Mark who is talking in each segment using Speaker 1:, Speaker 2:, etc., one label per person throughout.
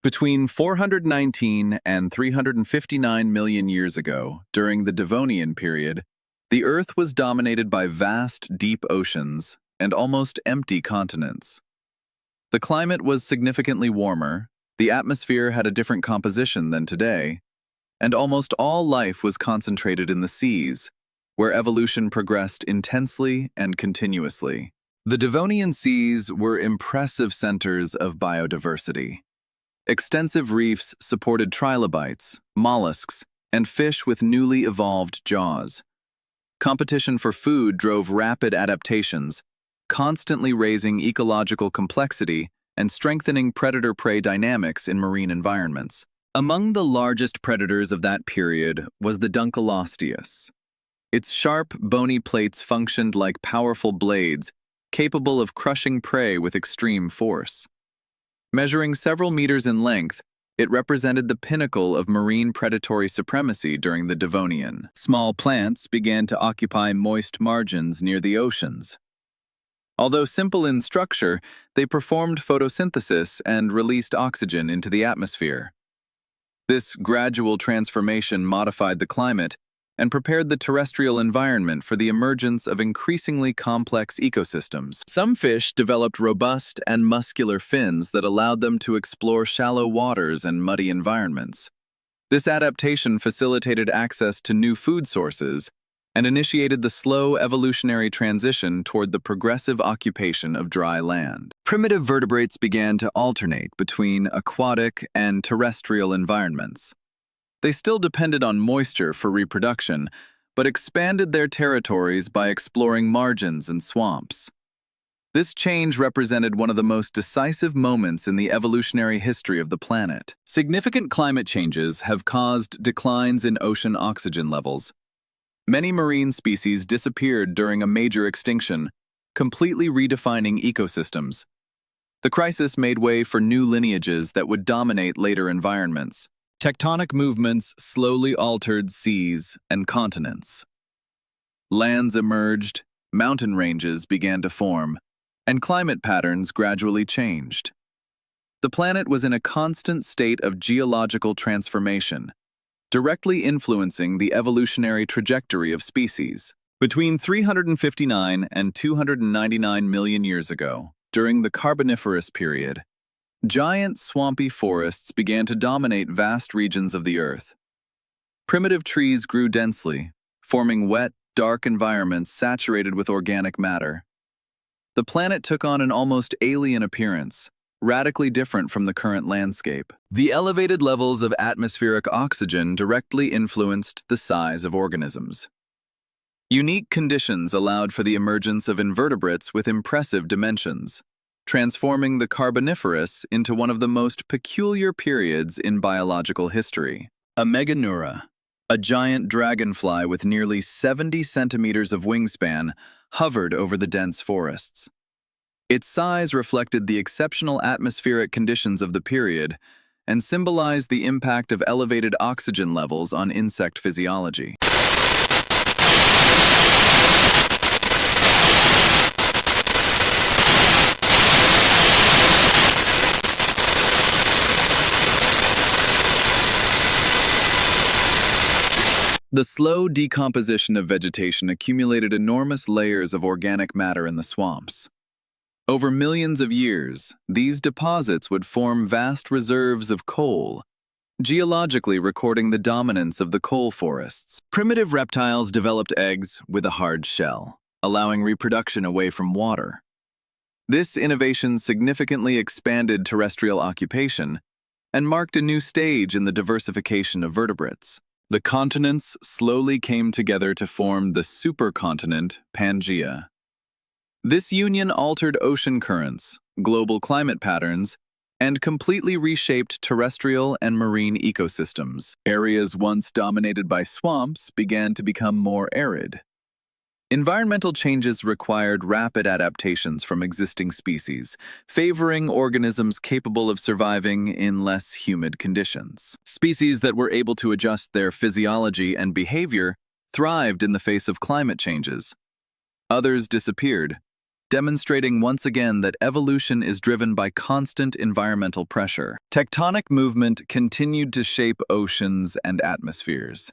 Speaker 1: Between 419 and 359 million years ago, during the Devonian period, the Earth was dominated by vast, deep oceans and almost empty continents. The climate was significantly warmer, the atmosphere had a different composition than today, and almost all life was concentrated in the seas, where evolution progressed intensely and continuously. The Devonian seas were impressive centers of biodiversity. Extensive reefs supported trilobites, mollusks, and fish with newly evolved jaws. Competition for food drove rapid adaptations, constantly raising ecological complexity and strengthening predator-prey dynamics in marine environments. Among the largest predators of that period was the Dunkleosteus. Its sharp, bony plates functioned like powerful blades, capable of crushing prey with extreme force. Measuring several meters in length, it represented the pinnacle of marine predatory supremacy during the Devonian. Small plants began to occupy moist margins near the oceans. Although simple in structure, they performed photosynthesis and released oxygen into the atmosphere. This gradual transformation modified the climate and prepared the terrestrial environment for the emergence of increasingly complex ecosystems. Some fish developed robust and muscular fins that allowed them to explore shallow waters and muddy environments. This adaptation facilitated access to new food sources and initiated the slow evolutionary transition toward the progressive occupation of dry land. Primitive vertebrates began to alternate between aquatic and terrestrial environments. They still depended on moisture for reproduction, but expanded their territories by exploring margins and swamps. This change represented one of the most decisive moments in the evolutionary history of the planet. Significant climate changes have caused declines in ocean oxygen levels. Many marine species disappeared during a major extinction, completely redefining ecosystems. The crisis made way for new lineages that would dominate later environments. Tectonic movements slowly altered seas and continents. Lands emerged, mountain ranges began to form, and climate patterns gradually changed. The planet was in a constant state of geological transformation, directly influencing the evolutionary trajectory of species. Between 359 and 299 million years ago, during the Carboniferous period, giant swampy forests began to dominate vast regions of the Earth. Primitive trees grew densely, forming wet, dark environments saturated with organic matter. The planet took on an almost alien appearance, radically different from the current landscape. The elevated levels of atmospheric oxygen directly influenced the size of organisms. Unique conditions allowed for the emergence of invertebrates with impressive dimensions, transforming the Carboniferous into one of the most peculiar periods in biological history. A Meganeura, a giant dragonfly with nearly 70 centimeters of wingspan, hovered over the dense forests. Its size reflected the exceptional atmospheric conditions of the period and symbolized the impact of elevated oxygen levels on insect physiology. The slow decomposition of vegetation accumulated enormous layers of organic matter in the swamps. Over millions of years, these deposits would form vast reserves of coal, geologically recording the dominance of the coal forests. Primitive reptiles developed eggs with a hard shell, allowing reproduction away from water. This innovation significantly expanded terrestrial occupation and marked a new stage in the diversification of vertebrates. The continents slowly came together to form the supercontinent Pangaea. This union altered ocean currents, global climate patterns, and completely reshaped terrestrial and marine ecosystems. Areas once dominated by swamps began to become more arid. Environmental changes required rapid adaptations from existing species, favoring organisms capable of surviving in less humid conditions. Species that were able to adjust their physiology and behavior thrived in the face of climate changes. Others disappeared, demonstrating once again that evolution is driven by constant environmental pressure. Tectonic movement continued to shape oceans and atmospheres.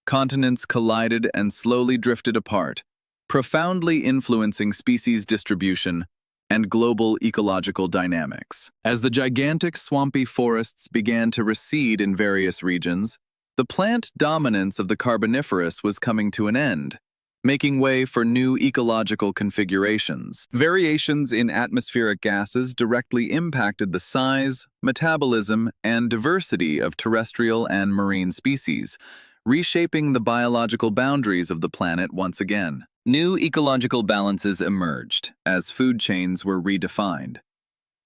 Speaker 1: Continents collided and slowly drifted apart, profoundly influencing species distribution and global ecological dynamics. As the gigantic swampy forests began to recede in various regions, the plant dominance of the Carboniferous was coming to an end, making way for new ecological configurations. Variations in atmospheric gases directly impacted the size, metabolism, and diversity of terrestrial and marine species, reshaping the biological boundaries of the planet once again. New ecological balances emerged as food chains were redefined.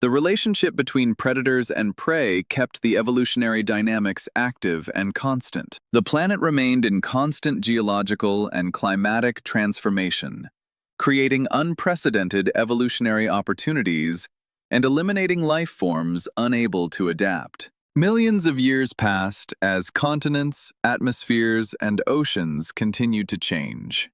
Speaker 1: The relationship between predators and prey kept the evolutionary dynamics active and constant. The planet remained in constant geological and climatic transformation, creating unprecedented evolutionary opportunities and eliminating life forms unable to adapt. Millions of years passed as continents, atmospheres, and oceans continued to change.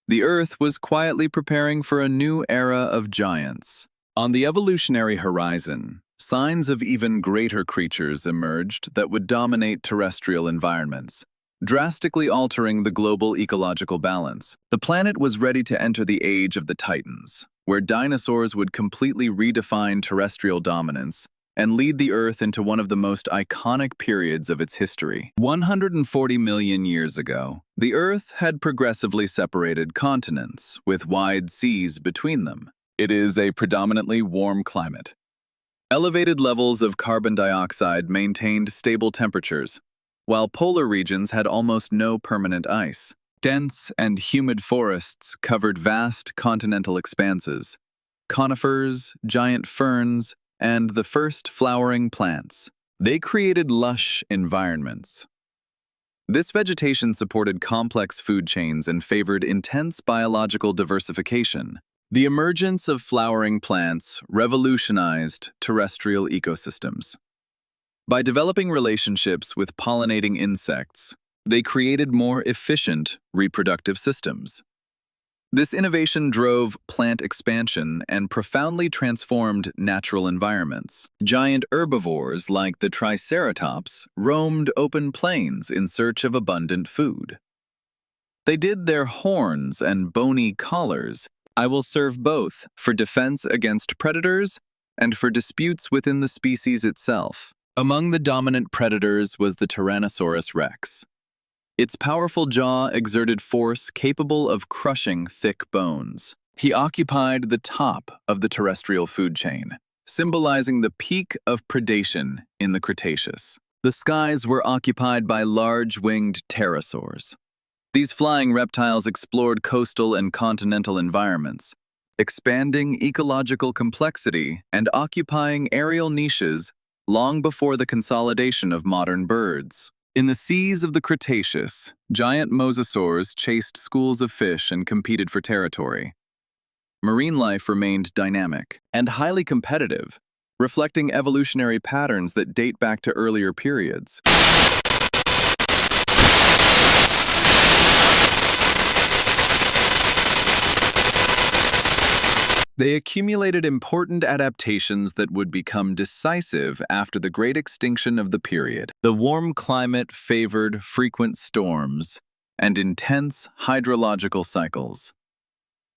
Speaker 1: The Earth was quietly preparing for a new era of giants. On the evolutionary horizon, signs of even greater creatures emerged that would dominate terrestrial environments, drastically altering the global ecological balance. The planet was ready to enter the age of the Titans, where dinosaurs would completely redefine terrestrial dominance and lead the Earth into one of the most iconic periods of its history. 140 million years ago, the Earth had progressively separated continents, with wide seas between them. It is a predominantly warm climate. Elevated levels of carbon dioxide maintained stable temperatures, while polar regions had almost no permanent ice. Dense and humid forests covered vast continental expanses. Conifers, giant ferns, and the first flowering plants. They created lush environments. This vegetation supported complex food chains and favored intense biological diversification. The emergence of flowering plants revolutionized terrestrial ecosystems. By developing relationships with pollinating insects, they created more efficient reproductive systems. This innovation drove plant expansion and profoundly transformed natural environments. Giant herbivores like the Triceratops roamed open plains in search of abundant food. They did their horns and bony collars. I will serve both for defense against predators and for disputes within the species itself. Among the dominant predators was the Tyrannosaurus rex. Its powerful jaw exerted force capable of crushing thick bones. He occupied the top of the terrestrial food chain, symbolizing the peak of predation in the Cretaceous. The skies were occupied by large-winged pterosaurs. These flying reptiles explored coastal and continental environments, expanding ecological complexity and occupying aerial niches long before the consolidation of modern birds. In the seas of the Cretaceous, giant mosasaurs chased schools of fish and competed for territory. Marine life remained dynamic and highly competitive, reflecting evolutionary patterns that date back to earlier periods. They accumulated important adaptations that would become decisive after the great extinction of the period. The warm climate favored frequent storms and intense hydrological cycles.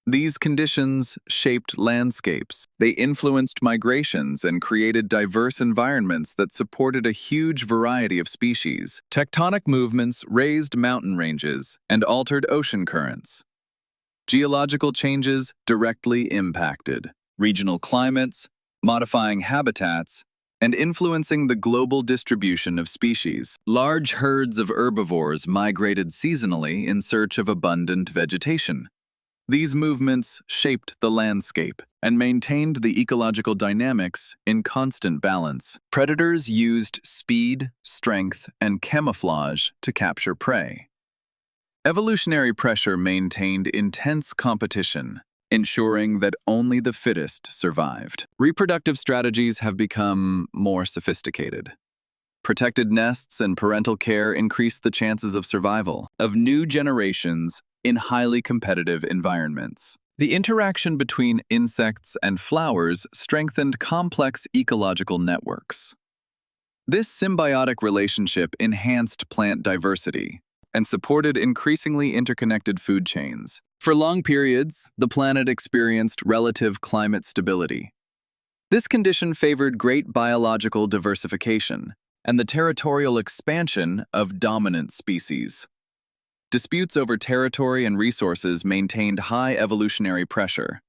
Speaker 1: These conditions shaped landscapes. They influenced migrations and created diverse environments that supported a huge variety of species. Tectonic movements raised mountain ranges and altered ocean currents. Geological changes directly impacted regional climates, modifying habitats, and influencing the global distribution of species. Large herds of herbivores migrated seasonally in search of abundant vegetation. These movements shaped the landscape and maintained the ecological dynamics in constant balance. Predators used speed, strength, and camouflage to capture prey. Evolutionary pressure maintained intense competition, ensuring that only the fittest survived. Reproductive strategies have become more sophisticated. Protected nests and parental care increased the chances of survival of new generations in highly competitive environments. The interaction between insects and flowers strengthened complex ecological networks. This symbiotic relationship enhanced plant diversity and supported increasingly interconnected food chains. For long periods, the planet experienced relative climate stability. This condition favored great biological diversification and the territorial expansion of dominant species. Disputes over territory and resources maintained high evolutionary pressure.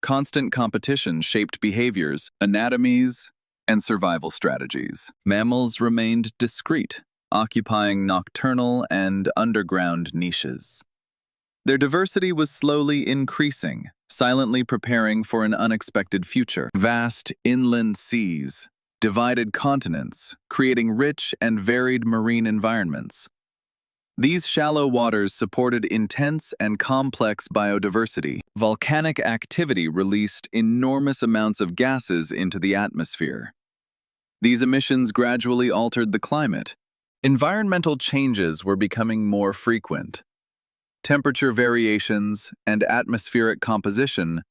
Speaker 1: Constant competition shaped behaviors, anatomies, and survival strategies. Mammals remained discrete, occupying nocturnal and underground niches. Their diversity was slowly increasing, silently preparing for an unexpected future. Vast inland seas divided continents, creating rich and varied marine environments. These shallow waters supported intense and complex biodiversity. Volcanic activity released enormous amounts of gases into the atmosphere. These emissions gradually altered the climate. Environmental changes were becoming more frequent. Temperature variations and atmospheric composition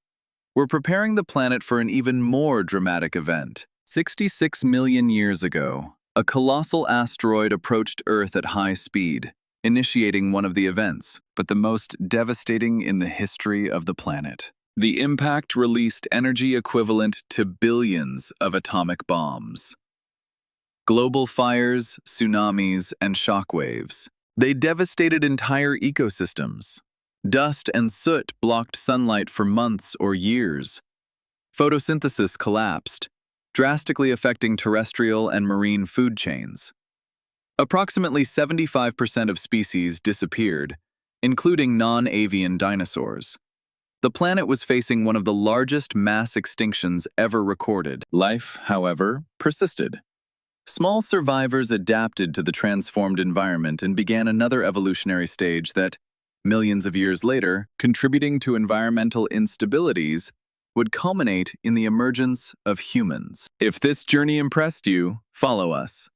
Speaker 1: were preparing the planet for an even more dramatic event. 66 million years ago, a colossal asteroid approached Earth at high speed, initiating one of the events, but the most devastating in the history of the planet. The impact released energy equivalent to billions of atomic bombs. Global fires, tsunamis, and shockwaves. They devastated entire ecosystems. Dust and soot blocked sunlight for months or years. Photosynthesis collapsed, drastically affecting terrestrial and marine food chains. Approximately 75% of species disappeared, including non-avian dinosaurs. The planet was facing one of the largest mass extinctions ever recorded. Life, however, persisted. Small survivors adapted to the transformed environment and began another evolutionary stage that, millions of years later, contributing to environmental instabilities, would culminate in the emergence of humans. If this journey impressed you, follow us.